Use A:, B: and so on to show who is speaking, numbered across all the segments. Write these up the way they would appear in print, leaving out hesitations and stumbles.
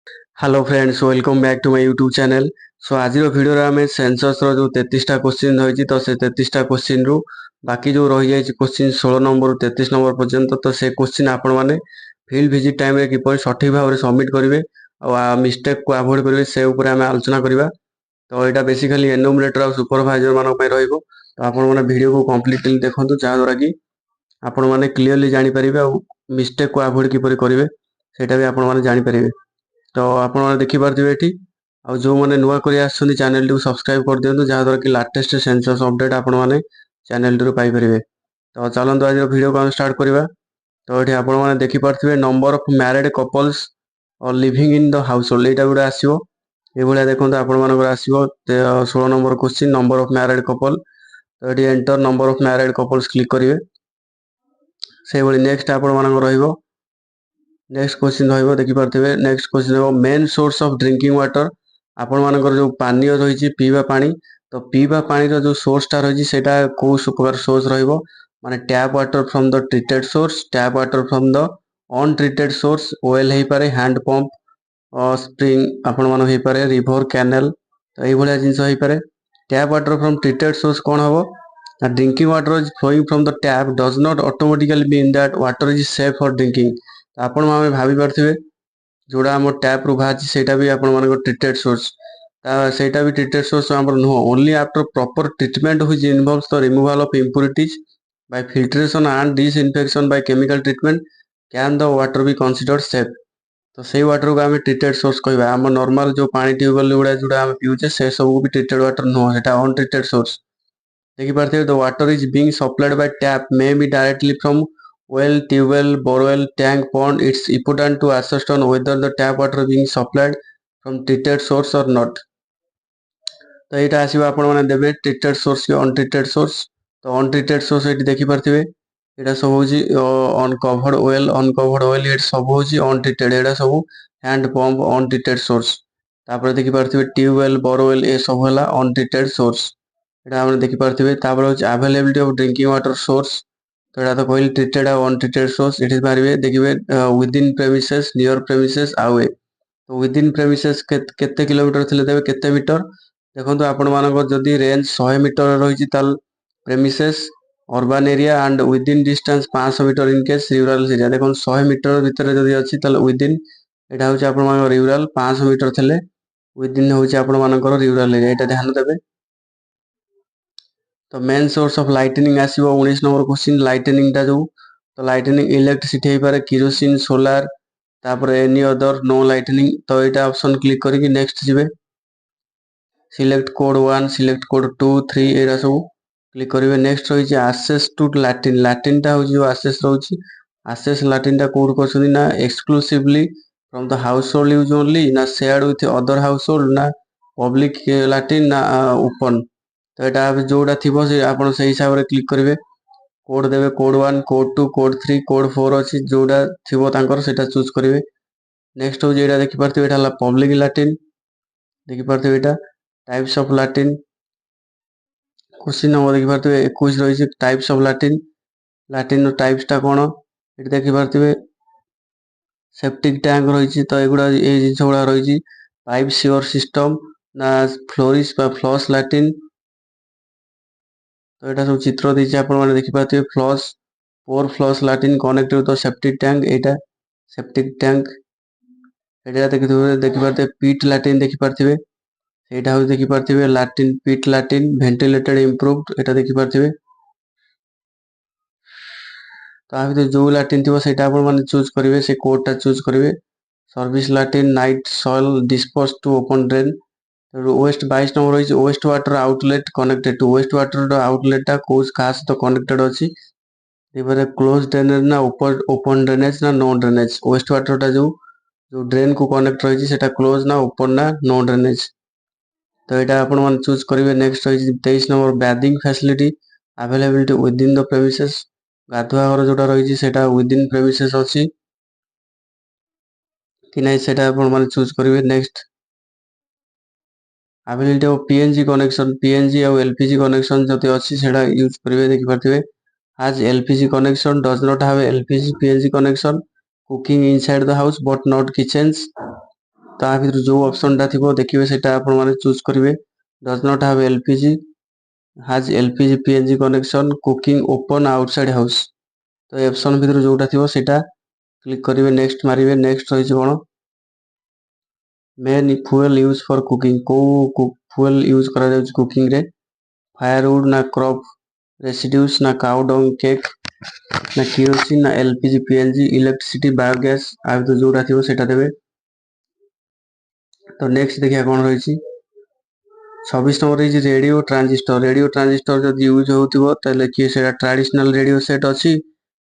A: Hello friends, welcome back to my YouTube channel. So आज video आम census जो 33टा question रही तो से 33टा क्वेश्चन रु बाकी जो रही जाए क्वेश्चन 16 नंबर 33 नंबर पर्यंत तो से क्वेश्चन आपण मैंने फील्ड विजिट टाइम रे किपर सठिक भाव में सबमिट करेंगे और मिस्टेक को अवॉइड करेंगे से ऊपर आम आलोचना करवा। तो यहाँ बेसिकली एनुमरेटर और सुपरवाइजर मान तो आपण मैंने वीडियो को कम्प्लीटली देखो जहाँद्वारा कि आपण मैंने क्लीयरली जानीपर और मिस्टेक को अवॉइड किपर करेंगे सेटा भी आपण मैंने जानीपर। तो आप देखिपे ये और जो मैंने नुआ कर चैनल टी सब्सक्राइब कर दिखाँ जहाँद्वारा कि लाटेस्ट सेंसस अपडेट आपण मैंने चैनल टी पाइपर। तो चलते आज वीडियो को स्टार्ट करवा। तो ये आपने देखिपे नंबर ऑफ मैरिड कपल्स और living in the household यहाँ गोटे आसो ये देखो आपण आसो 16 number question number of married couple. तो ये enter number of married couples click करेंगे से नेक्स्ट आप नेक्स्ट क्वेश्चन देखिपे next question main source of drinking water आपण मानकर जो पानी रही पीवा पानी। तो पीवा पानी जो सोर्सटा रही है कौ प्रकार सोर्स माने tap water from the treated source tap water from the untreated source ओएल हो पारे हैंड पंप स्प्रिंग आपण मान हो पारे रिवर कैनल। तो ये जिनस हो पारे tap water from treated source कौन हम drinking water is flowing from the tap does not automatically mean that water is safe for drinking. तो आपण माने भाभी पार्थिबे जोड़ा आम टैप रु बाहर सेटा भी आपण मान ट्रीटेड सोर्स सेटा भी ट्रीटेड सोर्स आमर नुह only after proper treatment which involves the removal of impurities by filtration and disinfection by chemical treatment can the water be considered safe. तो से वाटर को आम ट्रीटेड सोर्स कहवा आम नॉर्मल जो पानी ट्यूबवेल गुड़ा जोड़ा आम पीऊे से सब भी ट्रीटेड वाटर नुह से अनट्रीटेड सोर्स। देखिपे the water is being supplied by tap may be directly from well tubewell borewell tank pond it's important to assess on whether the tap water being supplied from treated source or not। तो यहाँ आसो आपण मैंने देवे treated source की untreated source. तो untreated source ये देखिपे यहाँ सब हूँ अनकवर्ड ओएल ये सब हूँ अनट्रीटेड यहाँ सब हैंड पंप अनट्रीटेड सोर्स। तापर देखिपे ट्यूबवेल बोरवेल ये सब है अनट्रीटेड सोर्स। यहाँ आप देखिपे हूँ availability of drinking water source. तो यहाँ तो कहली ट्रीटेड और अनट्रीटेड सोर्स ये पारे देखिए विदिन प्रेमिसेस नियर प्रेमिसेस आवे। तो विदिन प्रेमिसेस केते किलोमीटर थे देवे केते मीटर देखो आपण मानक जदि रेंज 100 मीटर रही premises urban area and within distance 500 metre in case rural area देखो 100 मीटर भितर जदि अच्छी विदिन यहाँ हूँ आप रूराल 500 मीटर थे विदिन हूँ आप रूराल एरिया यहाँ ध्यान देवे। तो मेन सोर्स ऑफ लाइटनिंग आसो 19 नंबर क्वेश्चन लाइटनिंग टा जो तो लाइटनिंग इलेक्ट्रिसिटी हो पारे किरोसिन सोलार तापर एनी अदर नो लाइटनिंग। तो यहाँ ऑप्शन क्लिक करके नेक्स्ट जीवे सिलेक्ट कोड 1 सिलेक्ट कोड 2 3 यहाँ सब क्लिक करेंगे। नेक्स्ट रही आसेस टू लाटिन लाटिन टा हूँ जो आसेस रही आसेस लाटिन टा कौट कर ना exclusively from the household use only ना shared with other household ना पब्लिक लाटिन ना ओपन। तो यहाँ जोड़ा थी आप हिसाब से क्लिक करेंगे कोड देवे कोड 1 कोड 2 कोड 3 कोड 4 अच्छी जोड़ा थी से चूज करेंगे। नेक्स्ट हूँ यहाँ देखिपे यहाँ पब्लिक लाटिन देखिपे यहाँ types of latrine question number देखिपे 21 रही types of latrine latrine types टा कौन ये देखिपे सेप्टिक टैंक रही। तो युवा ये जिन गुड़ा रही पाइप सिवर सिस्टम ना फ्लोरिश फ्लश लाटिन। तो यहाँ सब चित्र देती आप देखिपे फ्लश 4 फ्लश लाटिन कनेक्टेड तो सेप्टिक टैंक यहाँ सेप्टिक टैंक यहाँ देखिपे पिट लाटिन देखिपे यहाँ हूँ देखिपे लाटिन पिट लाटिन वेंटिलेटेड इम्प्रूव्ड यहाँ देखिपे। तो आ जो लाटिन थी से चूज करेंगे से कोडटा चूज करेंगे service latrine night soil dispose to open drain. Waste 22 number रही waste water outlet connected to waste water आउटलेटा कौ क्या सहित कनेक्टेड अच्छी क्लोज ड्रेनेज ना ओपन ड्रेनेज ना नो ड्रेनेज वेस्ट वाटर जो ड्रेन को कनेक्ट रही क्लोज ना ओपन ना नो ड्रेनेज। तो यहाँ आप चूज करेंगे। नेक्स्ट रही 23 number bathing facility availability within the premises गाधुआ घर जोटा रही है विदिन प्रेमिसेस अच्छी कि नहीं से चूज करेंगे। Next availability of PNG connection PNG और एलपीजी कनेक्शन जब अच्छी से यूज करेंगे देखिपे has LPG connection does not have LPG PNG connection cooking inside the house but not kitchens ता भितर जो ऑप्शन टा थिबो देखिबे सेटा आपण माने चूज करिवे does not have LPG has LPG PNG connection cooking open outside house तो ए ऑप्शन भितर जोटा थिबो सेटा क्लिक करिवे नेक्स्ट मारिवे नेक्स्ट होई छै कोन main fuel use for cooking को फ्यूल यूज करा जाय कुकिंग रे फायरवुड ना क्रॉप रेसिड्यूज ना काउ डंग केक ना केरोसिन ना एलपीजी पीएनजी इलेक्ट्रिसिटी बायोगैस आ तो जोटा थिबो सेटा देबे तो नेक्स्ट देखिया कोन रही छी 26 नंबर रही रेडियो ट्रांजिस्टर जदि यूज होतिबो तले कि सेटा ट्रेडिशनल रेडियो सेट अछि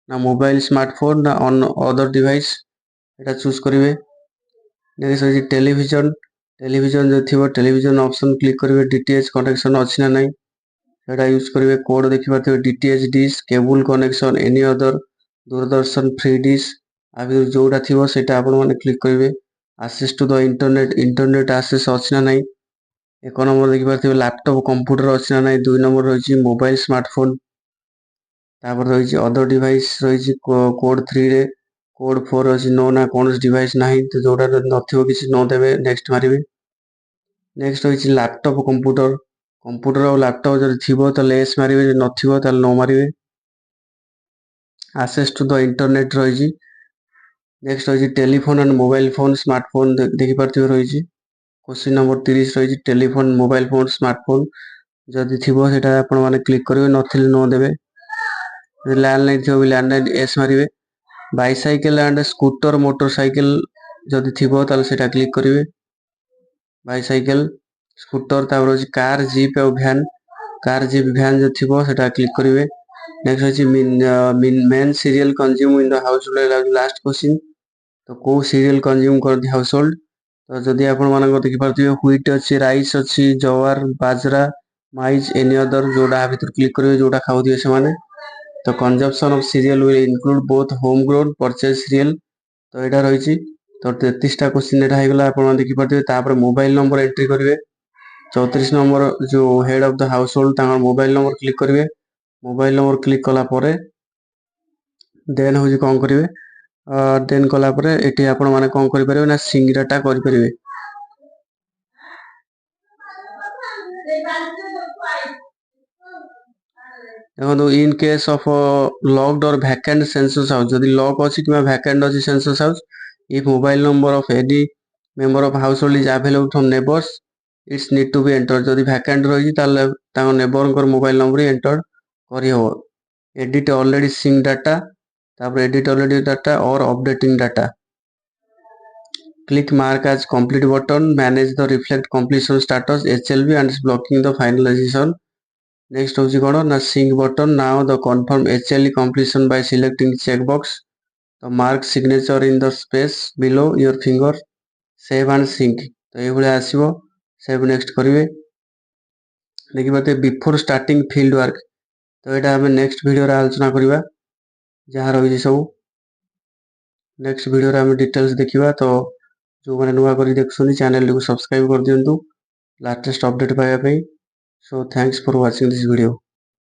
A: ना मोबाइल स्मार्टफोन ना ऑन अदर डिवाइस एटा चूज करिवे नेक्स्ट रही टेलीविजन जो थिबो टेलीविजन ऑप्शन क्लिक करिवे डीटीएच कनेक्शन अछि ना नै सेटा यूज करिवे कोड देखि पाथिबे DTH dish cable connection any other Doordarshan free dish आ जोटा थिबो सेटा आपण माने क्लिक करिवे access to the internet access अछि ना नै एक नंबर देखि पाथिबे लैपटॉप कंप्यूटर अछि ना नै दुई नंबर रही छी मोबाइल स्मार्टफोन तापर रही छी अदर डिवाइस रही छी कोड 3 रे कोड 4 अछि नो ना कोन डिवाइस नाही तो जोटा नथिबो किछि नो देबे नेक्स्ट मारिवे नेक्स्ट रही छी लैपटॉप कंप्यूटर और लैपटॉप जदि थिबो त लेस मारिवे नथिबो त नो मारिवे access to the इंटरनेट रही छी नेक्स्ट रही telephone and mobile phone smartphone देखि पाथिबे रही छी क्वेश्चन नंबर 30 रही टेलीफोन मोबाइल फोन स्मार्टफोन जदि थिबो सेटा आपण माने क्लिक करिवे नथिले नो देबे लैंडलाइन थिबो लैंडलाइन एस मारिवे बाइसाइकिल एंड स्कूटर मोटरसाइकिल जदि थिबो ताले सेटा क्लिक करिवे बाइसाइकिल स्कूटर तापर अछि कार जीप और वैन जो थिबो सेटा क्लिक करिवे नेक्स्ट अछि main serial consume in the house last question तो को सीरियल कंज्यूम कर हाउस होल्ड तो जदि आपण मानको देखि पाथिबे व्हीट अछि राइस अछि जवार बाजरा माइज एनी अदर जोड़ा भीतर क्लिक करिवे जोड़ा खाउदिए से माने तो consumption of serial will include both home grown purchase serial तो एटा रही छी तो 33 टा क्वेश्चन एटा हेगला आपण देखि पाथिबे तापर मोबाइल नंबर एंट्री करिवे 34 नंबर जो head of the household mobile number number क्लिक करिवे मोबाइल नंबर क्लिक कला परे देन होजी कोन करिवे देन कला परे एटी आपण माने कोन करि परिबे ना सिंग डाटा करि परिबे देखो इन केस ऑफ लॉक्ड और वैकेंट सेंसस हाउस जदि लॉक अछि कि वैकेंट अछि census house if mobile number of any member of house hold is available from neighbours it's need to be enter जदि वैकेंट रही ताले तांग नेबर कर मोबाइल नंबर एंटर करि हो एडिट ऑलरेडी सिंग डाटा तापर एडिट ऑलरेडी डाटा और updating data click mark as complete button manage the reflect completion status HLB and blocking the finalization next hoji kono na sync button now the confirm HLE completion by selecting checkbox the mark signature in the space below your finger save and sync तो ये भले आसीबो save next करिवे देखि बाते before starting field work तो एटा हम next video रे आलोचना करिवा जहा रही सब नेक्स्ट वीडियो रे हम डिटेल्स देखिबा तो जो मैंने नुआ करी देखुनी चैनल को सब्सक्राइब कर दियंतु लेटेस्ट अपडेट पाया so thanks for watching this video.